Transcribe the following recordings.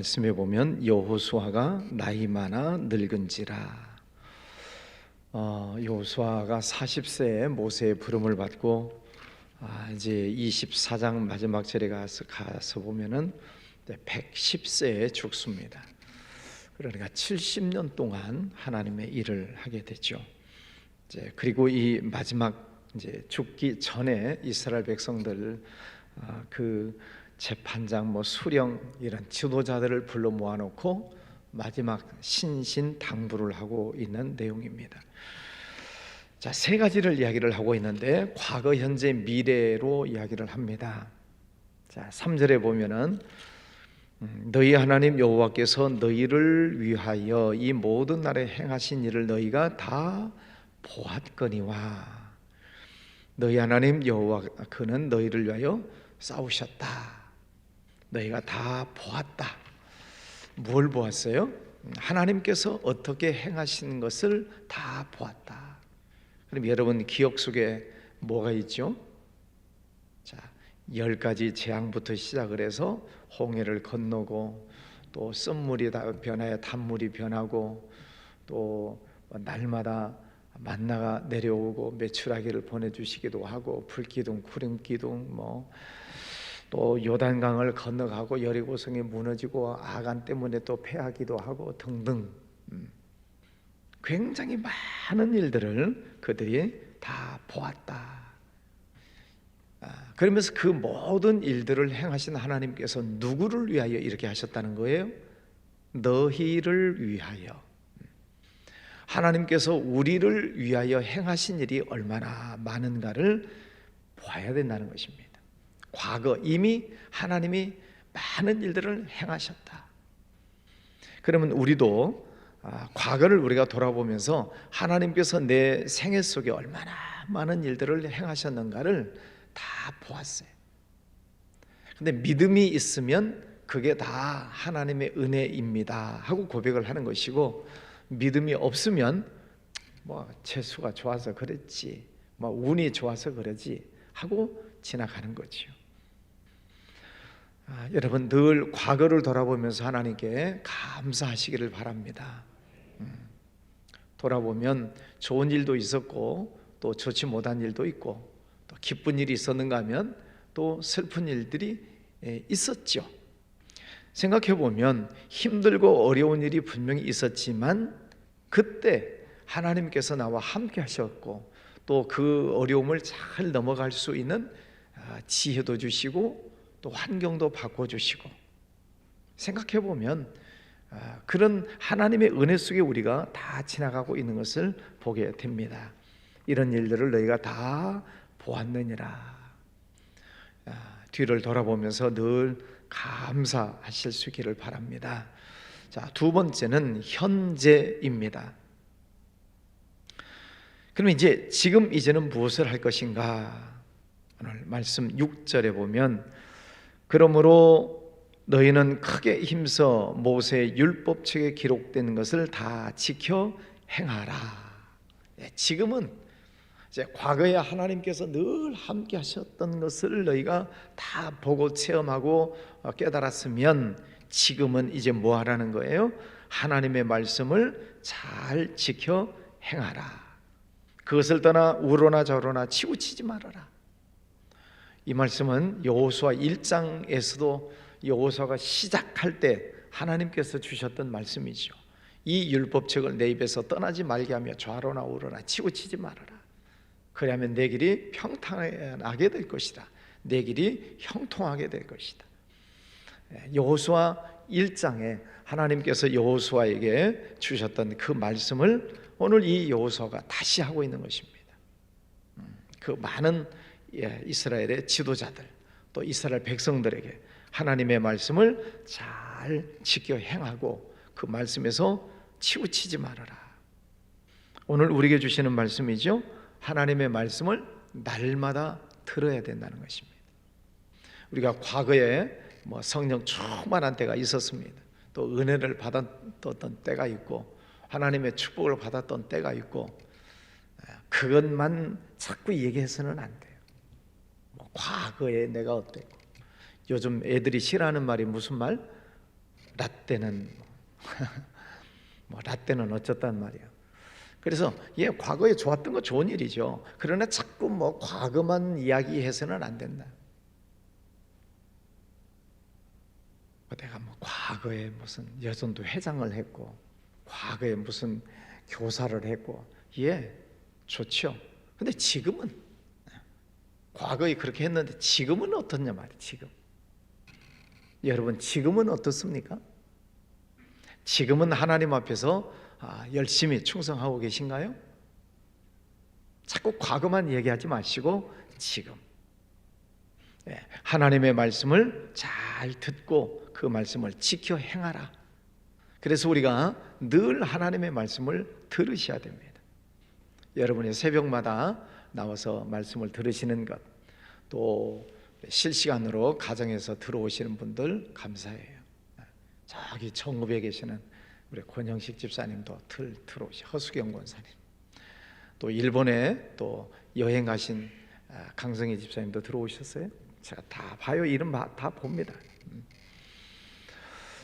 말씀해 보면 여호수아가 나이 많아 늙은지라. 여호수아가 40세에 모세의 부름을 받고 이제 24장 마지막 절에 가서 보면은 110세에 죽습니다. 그러니까 70년 동안 하나님의 일을 하게 되죠. 그리고 이 마지막 이제 죽기 전에 이스라엘 백성들 그 재판장, 수령 이런 지도자들을 불러 모아놓고 마지막 신신당부를 하고 있는 내용입니다. 자, 세 가지를 이야기를 하고 있는데 과거, 현재, 미래로 이야기를 합니다. 자, 3절에 보면은 너희 하나님 여호와께서 너희를 위하여 이 모든 날에 행하신 일을 너희가 다 보았거니와 너희 하나님 여호와 그는 너희를 위하여 싸우셨다. 너희가 다 보았다. 뭘 보았어요? 하나님께서 어떻게 행하신 것을 다 보았다. 그럼 여러분 기억 속에 뭐가 있죠? 자, 10가지 재앙부터 시작을 해서 홍해를 건너고 또 쓴물이 변하여 단물이 변하고 또 날마다 만나가 내려오고 메추라기를 보내주시기도 하고 불기둥, 구름기둥 또 요단강을 건너가고 여리고성이 무너지고 아간 때문에 또 패하기도 하고 등등 굉장히 많은 일들을 그들이 다 보았다. 그러면서 그 모든 일들을 행하신 하나님께서 누구를 위하여 이렇게 하셨다는 거예요? 너희를 위하여. 하나님께서 우리를 위하여 행하신 일이 얼마나 많은가를 봐야 된다는 것입니다. 과거 이미 하나님이 많은 일들을 행하셨다. 그러면 우리도 과거를 우리가 돌아보면서 하나님께서 내 생애 속에 얼마나 많은 일들을 행하셨는가를 다 보았어요. 근데 믿음이 있으면 그게 다 하나님의 은혜입니다 하고 고백을 하는 것이고, 믿음이 없으면 재수가 좋아서 그랬지, 운이 좋아서 그러지 하고 지나가는 거죠. 여러분 늘 과거를 돌아보면서 하나님께 감사하시기를 바랍니다. 돌아보면 좋은 일도 있었고 또 좋지 못한 일도 있고 또 기쁜 일이 있었는가 하면 또 슬픈 일들이 있었죠. 생각해 보면 힘들고 어려운 일이 분명히 있었지만 그때 하나님께서 나와 함께 하셨고 또 그 어려움을 잘 넘어갈 수 있는 지혜도 주시고 또 환경도 바꿔주시고, 생각해 보면 그런 하나님의 은혜 속에 우리가 다 지나가고 있는 것을 보게 됩니다. 이런 일들을 너희가 다 보았느니라. 뒤를 돌아보면서 늘 감사하실 수 있기를 바랍니다. 자, 두 번째는 현재입니다. 그럼 이제는 무엇을 할 것인가? 오늘 말씀 6절에 보면 그러므로 너희는 크게 힘써 모세의 율법책에 기록된 것을 다 지켜 행하라. 지금은 이제 과거에 하나님께서 늘 함께 하셨던 것을 너희가 다 보고 체험하고 깨달았으면 지금은 이제 뭐 하라는 거예요? 하나님의 말씀을 잘 지켜 행하라. 그것을 떠나 우로나 저로나 치우치지 말아라. 이 말씀은 여호수아 1장에서도 여호수아가 시작할 때 하나님께서 주셨던 말씀이죠. 이 율법책을 내 입에서 떠나지 말게 하며 좌로나 우로나 치우치지 말아라. 그러면 내 길이 평탄하게 될 것이다. 내 길이 형통하게 될 것이다. 여호수아 1장에 하나님께서 여호수아에게 주셨던 그 말씀을 오늘 이 여호수아가 다시 하고 있는 것입니다. 그 많은 이스라엘의 지도자들 또 이스라엘 백성들에게 하나님의 말씀을 잘 지켜 행하고 그 말씀에서 치우치지 말아라. 오늘 우리에게 주시는 말씀이죠. 하나님의 말씀을 날마다 들어야 된다는 것입니다. 우리가 과거에 성령 충만한 때가 있었습니다. 또 은혜를 받았던 때가 있고 하나님의 축복을 받았던 때가 있고, 그것만 자꾸 얘기해서는 안 돼요. 과거에 내가 어땠고, 요즘 애들이 싫어하는 말이 무슨 말? 라떼는 라떼는 어쩌단 말이야. 그래서 과거에 좋았던 거 좋은 일이죠. 그러나 자꾸 과거만 이야기해서는 안 된다. 내가 과거에 무슨 여전도 회장을 했고, 과거에 무슨 교사를 했고, 좋죠. 근데 지금은, 과거에 그렇게 했는데 지금은 어떻냐 말이에요. 지금 여러분, 지금은 어떻습니까? 지금은 하나님 앞에서 열심히 충성하고 계신가요? 자꾸 과거만 얘기하지 마시고 지금 하나님의 말씀을 잘 듣고 그 말씀을 지켜 행하라. 그래서 우리가 늘 하나님의 말씀을 들으셔야 됩니다. 여러분이 새벽마다 나와서 말씀을 들으시는 것, 또 실시간으로 가정에서 들어오시는 분들 감사해요. 저기 정읍에 계시는 우리 권영식 집사님도 들어오시, 허수경 권사님, 또 일본에 또 여행 가신 강성희 집사님도 들어오셨어요. 제가 다 봐요. 이름 다 봅니다.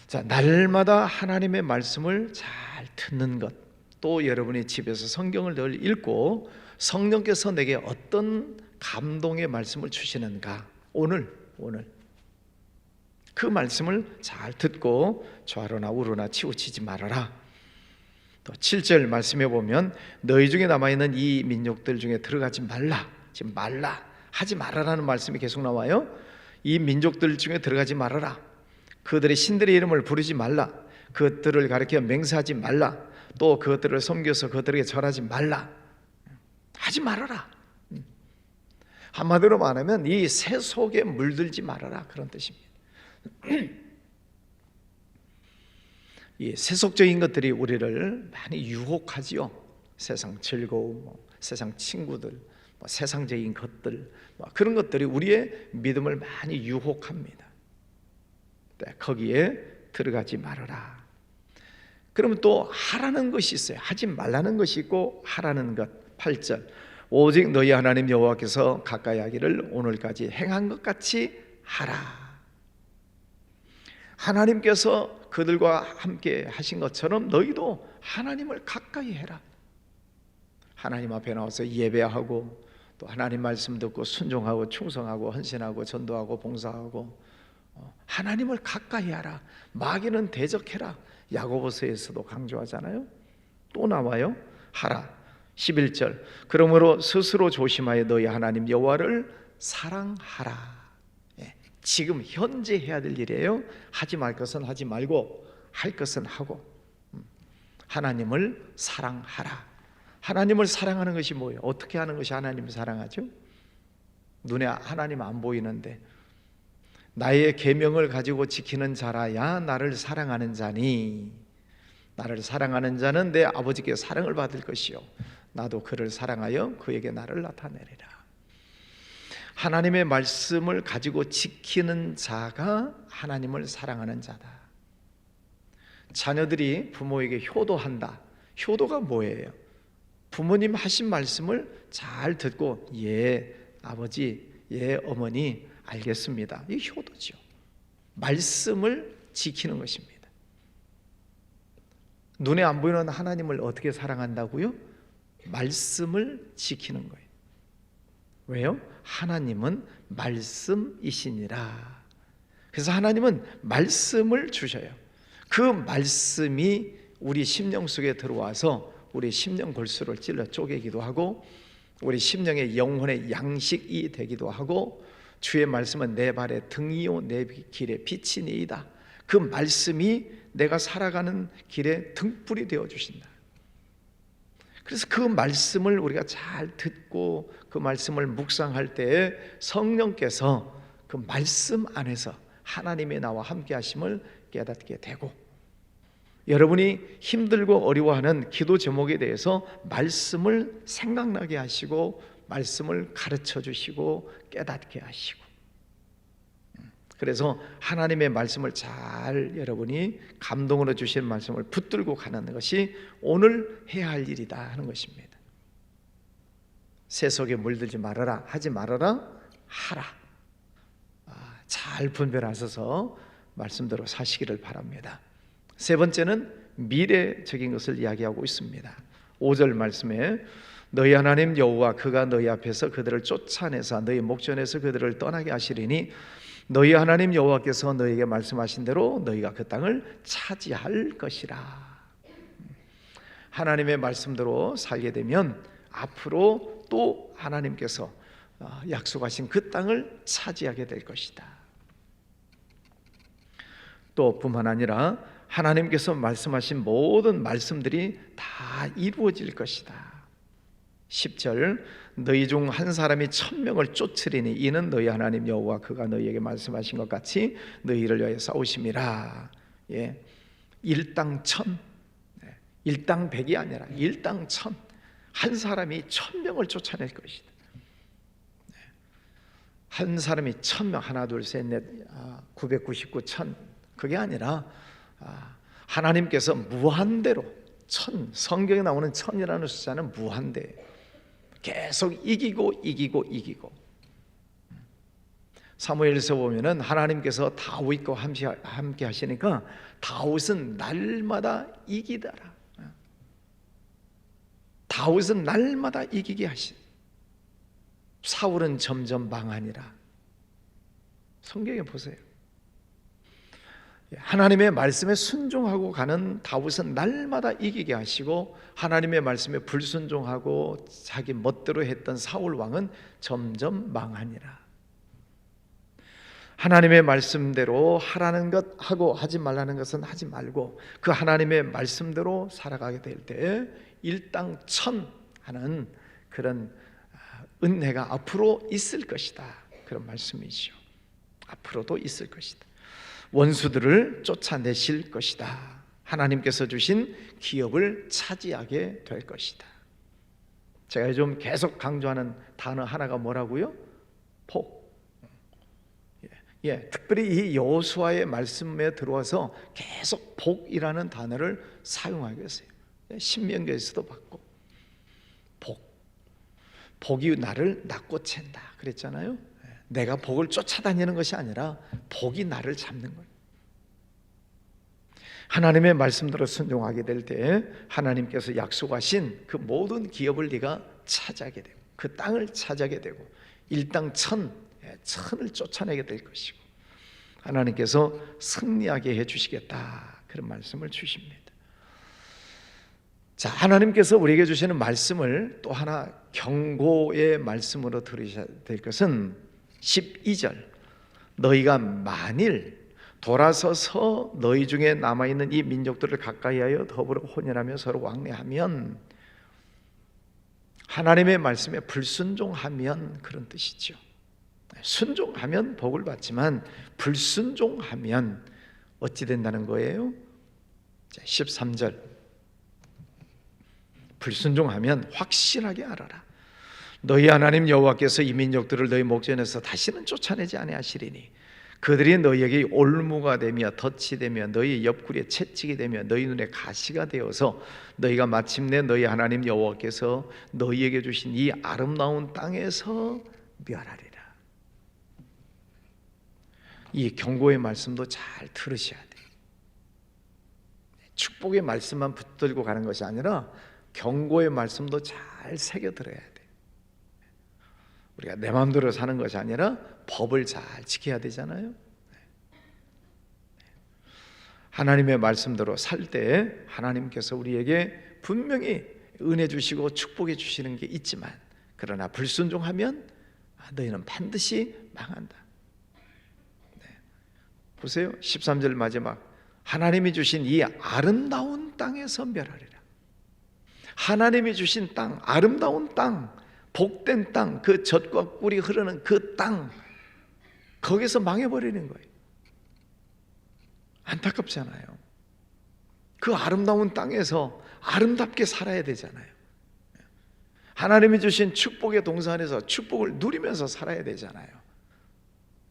자, 날마다 하나님의 말씀을 잘 듣는 것, 또 여러분이 집에서 성경을 늘 읽고 성령께서 내게 어떤 감동의 말씀을 주시는가, 오늘 그 말씀을 잘 듣고 좌로나 우로나 치우치지 말아라. 또 7절 말씀해 보면 너희 중에 남아있는 이 민족들 중에 들어가지 말라. 지금 하지 말아라는 말씀이 계속 나와요. 이 민족들 중에 들어가지 말아라. 그들의 신들의 이름을 부르지 말라. 그것들을 가리켜 맹세하지 말라. 또 그것들을 섬겨서 그들에게 절하지 말라. 하지 말아라. 한마디로 말하면 이 새 속에 물들지 말아라, 그런 뜻입니다. 이 세속적인 것들이 우리를 많이 유혹하지요. 세상 즐거움, 세상 친구들, 세상적인 것들, 그런 것들이 우리의 믿음을 많이 유혹합니다. 거기에 들어가지 말아라. 그러면 또 하라는 것이 있어요. 하지 말라는 것이 있고 하라는 것. 8절 오직 너희 하나님 여호와께서 가까이 하기를 오늘까지 행한 것 같이 하라. 하나님께서 그들과 함께 하신 것처럼 너희도 하나님을 가까이 해라. 하나님 앞에 나와서 예배하고 또 하나님 말씀 듣고 순종하고 충성하고 헌신하고 전도하고 봉사하고 하나님을 가까이 하라. 마귀는 대적해라. 야고보서에서도 강조하잖아요. 또 나와요. 하라. 11절 그러므로 스스로 조심하여 너희 하나님 여호와를 사랑하라. 지금 현재 해야 될 일이에요. 하지 말 것은 하지 말고 할 것은 하고 하나님을 사랑하라. 하나님을 사랑하는 것이 뭐예요? 어떻게 하는 것이 하나님을 사랑하죠? 눈에 하나님 안 보이는데 나의 계명을 가지고 지키는 자라야 나를 사랑하는 자니, 나를 사랑하는 자는 내 아버지께 사랑을 받을 것이요 나도 그를 사랑하여 그에게 나를 나타내리라. 하나님의 말씀을 가지고 지키는 자가 하나님을 사랑하는 자다. 자녀들이 부모에게 효도한다. 효도가 뭐예요? 부모님 하신 말씀을 잘 듣고 예 아버지, 예 어머니 알겠습니다. 이게 효도죠. 말씀을 지키는 것입니다. 눈에 안 보이는 하나님을 어떻게 사랑한다고요? 말씀을 지키는 거예요. 왜요? 하나님은 말씀이시니라. 그래서 하나님은 말씀을 주셔요. 그 말씀이 우리 심령 속에 들어와서 우리 심령 골수를 찔러 쪼개기도 하고 우리 심령의 영혼의 양식이 되기도 하고 주의 말씀은 내 발의 등이요 내 길의 빛이니이다. 그 말씀이 내가 살아가는 길의 등불이 되어주신다. 그래서 그 말씀을 우리가 잘 듣고 그 말씀을 묵상할 때에 성령께서 그 말씀 안에서 하나님의 나와 함께 하심을 깨닫게 되고, 여러분이 힘들고 어려워하는 기도 제목에 대해서 말씀을 생각나게 하시고 말씀을 가르쳐 주시고 깨닫게 하시고, 그래서 하나님의 말씀을 잘 여러분이 감동으로 주신 말씀을 붙들고 가는 것이 오늘 해야 할 일이다 하는 것입니다. 세속에 물들지 말아라. 하지 말아라. 하라. 잘 분별하셔서 말씀대로 사시기를 바랍니다. 세 번째는 미래적인 것을 이야기하고 있습니다. 5절 말씀에 너희 하나님 여호와 그가 너희 앞에서 그들을 쫓아내사 너희 목전에서 그들을 떠나게 하시리니 너희 하나님 여호와께서 너희에게 말씀하신 대로 너희가 그 땅을 차지할 것이라. 하나님의 말씀대로 살게 되면 앞으로 또 하나님께서 약속하신 그 땅을 차지하게 될 것이다. 또 뿐만 아니라 하나님께서 말씀하신 모든 말씀들이 다 이루어질 것이다. 10절 너희 중 한 사람이 1000명을 쫓으리니 이는 너희 하나님 여호와 그가 너희에게 말씀하신 것 같이 너희를 위하여 싸우심이라. 예, 일당 1000, 일당 100이 아니라 일당 1000, 한 사람이 1000명을 쫓아낼 것이다. 한 사람이 1000명, 하나 둘 셋 넷 999, 1000, 그게 아니라 하나님께서 무한대로 1000, 성경에 나오는 1000이라는 숫자는 무한대, 계속 이기고 사무엘서 보면은 하나님께서 다윗과 함께 하시니까 다윗은 날마다 이기더라. 다윗은 날마다 이기게 하신. 사울은 점점 망하니라. 성경에 보세요. 하나님의 말씀에 순종하고 가는 다윗은 날마다 이기게 하시고, 하나님의 말씀에 불순종하고 자기 멋대로 했던 사울 왕은 점점 망하니라. 하나님의 말씀대로 하라는 것 하고 하지 말라는 것은 하지 말고 그 하나님의 말씀대로 살아가게 될 때 일당 1000 하는 그런 은혜가 앞으로 있을 것이다. 그런 말씀이죠. 앞으로도 있을 것이다. 원수들을 쫓아내실 것이다. 하나님께서 주신 기업을 차지하게 될 것이다. 제가 좀 계속 강조하는 단어 하나가 뭐라고요? 복. 특별히 이 여호수아의 말씀에 들어와서 계속 복이라는 단어를 사용하고 있어요. 신명기에서도 봤고, 복이 나를 낚고챈다 그랬잖아요. 내가 복을 쫓아다니는 것이 아니라 복이 나를 잡는 거예요. 하나님의 말씀대로 순종하게 될 때 하나님께서 약속하신 그 모든 기업을 네가 차지하게 되고 그 땅을 차지하게 되고 일당 1000을 쫓아내게 될 것이고 하나님께서 승리하게 해주시겠다, 그런 말씀을 주십니다. 자, 하나님께서 우리에게 주시는 말씀을 또 하나 경고의 말씀으로 들으셔야 될 것은 12절 너희가 만일 돌아서서 너희 중에 남아있는 이 민족들을 가까이하여 더불어 혼인하며 서로 왕래하면, 하나님의 말씀에 불순종하면 그런 뜻이죠. 순종하면 복을 받지만 불순종하면 어찌 된다는 거예요? 13절 불순종하면 확실하게 알아라. 너희 하나님 여호와께서 이 민족들을 너희 목전에서 다시는 쫓아내지 아니하시리니 그들이 너희에게 올무가 되며 덫이 되며 너희 옆구리에 채찍이 되며 너희 눈에 가시가 되어서 너희가 마침내 너희 하나님 여호와께서 너희에게 주신 이 아름다운 땅에서 멸하리라. 이 경고의 말씀도 잘 들으셔야 돼요. 축복의 말씀만 붙들고 가는 것이 아니라 경고의 말씀도 잘 새겨 들어야 돼요. 우리가 내 마음대로 사는 것이 아니라 법을 잘 지켜야 되잖아요. 하나님의 말씀대로 살 때 하나님께서 우리에게 분명히 은혜 주시고 축복해 주시는 게 있지만, 그러나 불순종하면 너희는 반드시 망한다. 보세요, 13절 마지막 하나님이 주신 이 아름다운 땅에서 멸하리라. 하나님이 주신 땅, 아름다운 땅, 복된 땅, 그 젖과 꿀이 흐르는 그 땅, 거기서 망해버리는 거예요. 안타깝잖아요. 그 아름다운 땅에서 아름답게 살아야 되잖아요. 하나님이 주신 축복의 동산에서 축복을 누리면서 살아야 되잖아요.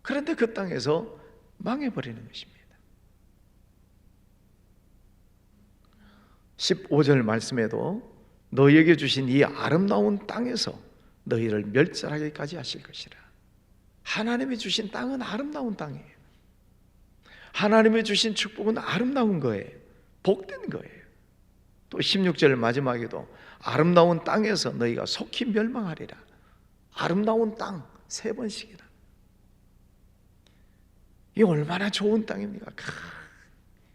그런데 그 땅에서 망해버리는 것입니다. 15절 말씀에도 너희에게 주신 이 아름다운 땅에서 너희를 멸절하기까지 하실 것이라. 하나님이 주신 땅은 아름다운 땅이에요. 하나님이 주신 축복은 아름다운 거예요. 복된 거예요. 또 16절 마지막에도 아름다운 땅에서 너희가 속히 멸망하리라. 아름다운 땅 3번씩이나. 이 얼마나 좋은 땅입니까?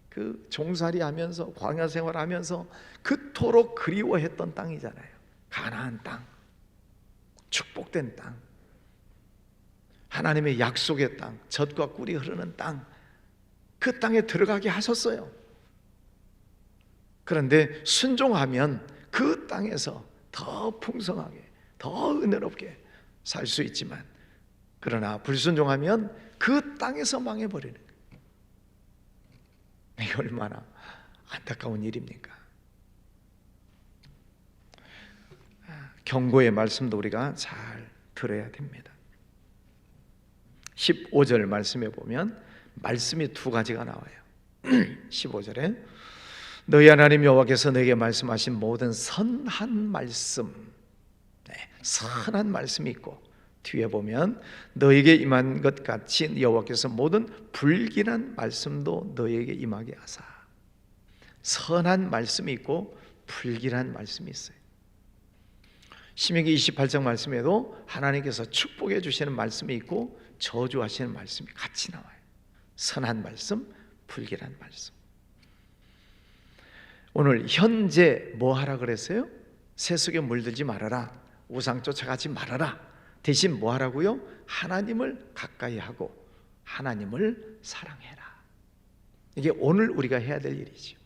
그 종살이 하면서 광야 생활하면서 그토록 그리워했던 땅이잖아요. 가나안 땅, 축복된 땅, 하나님의 약속의 땅, 젖과 꿀이 흐르는 땅, 그 땅에 들어가게 하셨어요. 그런데 순종하면 그 땅에서 더 풍성하게, 더 은혜롭게 살 수 있지만, 그러나 불순종하면 그 땅에서 망해버리는 거예요. 이게 얼마나 안타까운 일입니까? 경고의 말씀도 우리가 잘 들어야 됩니다. 15절 말씀에 보면 말씀이 2가지가 나와요. 15절에 너희 하나님 여호와께서 너에게 말씀하신 모든 선한 말씀, 선한 말씀이 있고, 뒤에 보면 너에게 임한 것 같이 여호와께서 모든 불길한 말씀도 너에게 임하게 하사. 선한 말씀이 있고 불길한 말씀이 있어요. 신명기 28장 말씀에도 하나님께서 축복해 주시는 말씀이 있고 저주하시는 말씀이 같이 나와요. 선한 말씀, 불길한 말씀. 오늘 현재 뭐 하라 그랬어요? 세속에 물들지 말아라, 우상 쫓아가지 말아라. 대신 뭐 하라고요? 하나님을 가까이 하고 하나님을 사랑해라. 이게 오늘 우리가 해야 될 일이죠.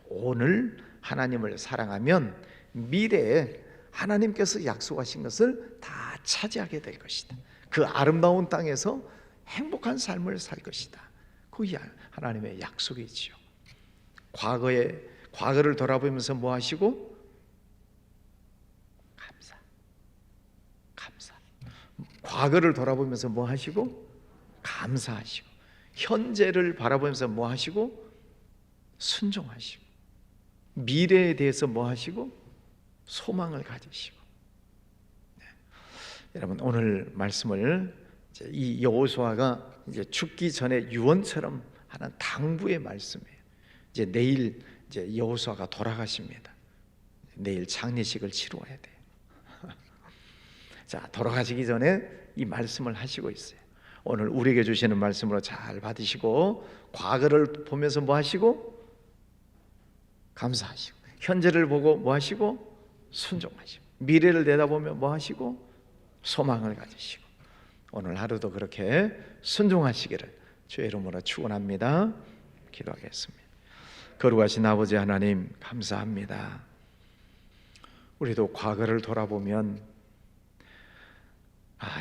오늘 하나님을 사랑하면 미래에 하나님께서 약속하신 것을 다 차지하게 될 것이다. 그 아름다운 땅에서 행복한 삶을 살 것이다. 그게 하나님의 약속이지요. 과거를 돌아보면서 뭐 하시고? 감사. 과거를 돌아보면서 뭐 하시고? 감사하시고. 현재를 바라보면서 뭐 하시고? 순종하시고. 미래에 대해서 뭐 하시고? 소망을 가지시고. 여러분, 오늘 말씀을 이 여호수아가 이제 죽기 전에 유언처럼 하는 당부의 말씀이에요. 이제 내일 이제 여호수아가 돌아가십니다. 내일 장례식을 치러야 돼요. 자, 돌아가시기 전에 이 말씀을 하시고 있어요. 오늘 우리에게 주시는 말씀으로 잘 받으시고, 과거를 보면서 뭐 하시고? 감사하시고, 현재를 보고 뭐 하시고? 순종하시고, 미래를 내다보면 뭐 하시고? 소망을 가지시고. 오늘 하루도 그렇게 순종하시기를 주의 이름으로 축원합니다. 기도하겠습니다. 거룩하신 아버지 하나님, 감사합니다. 우리도 과거를 돌아보면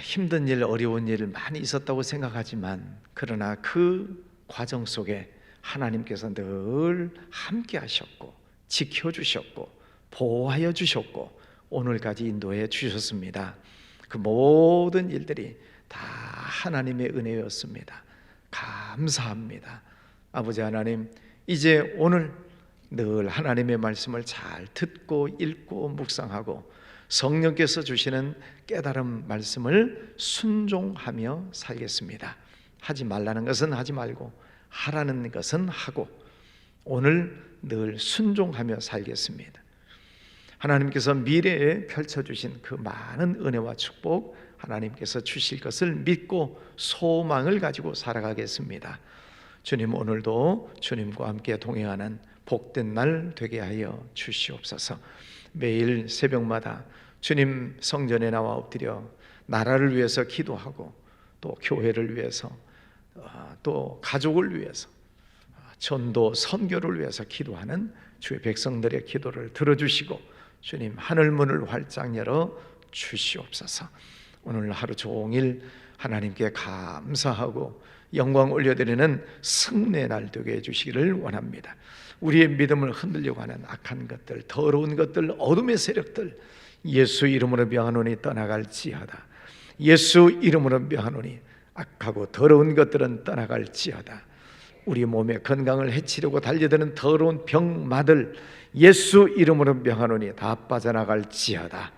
힘든 일, 어려운 일 많이 있었다고 생각하지만, 그러나 그 과정 속에 하나님께서 늘 함께 하셨고 지켜주셨고 보호하여 주셨고 오늘까지 인도해 주셨습니다. 그 모든 일들이 다 하나님의 은혜였습니다. 감사합니다. 아버지 하나님, 이제 오늘 늘 하나님의 말씀을 잘 듣고 읽고 묵상하고 성령께서 주시는 깨달음 말씀을 순종하며 살겠습니다. 하지 말라는 것은 하지 말고 하라는 것은 하고 오늘 늘 순종하며 살겠습니다. 하나님께서 미래에 펼쳐주신 그 많은 은혜와 축복 하나님께서 주실 것을 믿고 소망을 가지고 살아가겠습니다. 주님, 오늘도 주님과 함께 동행하는 복된 날 되게 하여 주시옵소서. 매일 새벽마다 주님 성전에 나와 엎드려 나라를 위해서 기도하고 또 교회를 위해서 또 가족을 위해서 전도 선교를 위해서 기도하는 주의 백성들의 기도를 들어주시고 주님 하늘문을 활짝 열어 주시옵소서. 오늘 하루 종일 하나님께 감사하고 영광 올려드리는 승리의 날 되게 해주시기를 원합니다. 우리의 믿음을 흔들려고 하는 악한 것들, 더러운 것들, 어둠의 세력들 예수 이름으로 명하노니 떠나갈지어다. 예수 이름으로 명하노니 악하고 더러운 것들은 떠나갈지어다. 우리 몸의 건강을 해치려고 달려드는 더러운 병마들 예수 이름으로 명하노니 다 빠져나갈지어다.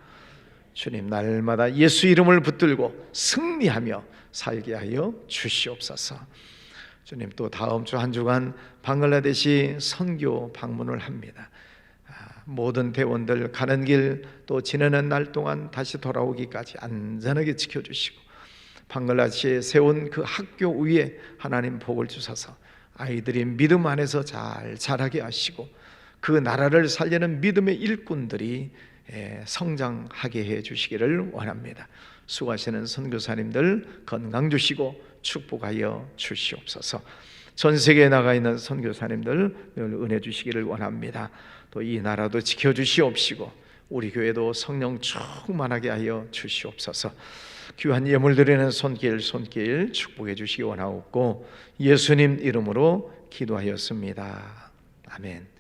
주님, 날마다 예수 이름을 붙들고 승리하며 살게 하여 주시옵소서. 주님, 또 다음 주 한 주간 방글라데시 선교 방문을 합니다. 모든 대원들 가는 길 또 지내는 날 동안 다시 돌아오기까지 안전하게 지켜주시고, 방글라데시에 세운 그 학교 위에 하나님 복을 주셔서 아이들이 믿음 안에서 잘 자라게 하시고, 그 나라를 살리는 믿음의 일꾼들이 성장하게 해 주시기를 원합니다. 수고하시는 선교사님들 건강 주시고 축복하여 주시옵소서. 전 세계에 나가 있는 선교사님들 늘 은혜 주시기를 원합니다. 또 이 나라도 지켜주시옵시고 우리 교회도 성령 충만하게 하여 주시옵소서. 귀한 예물 드리는 손길 축복해 주시기 원하옵고 예수님 이름으로 기도하였습니다. 아멘.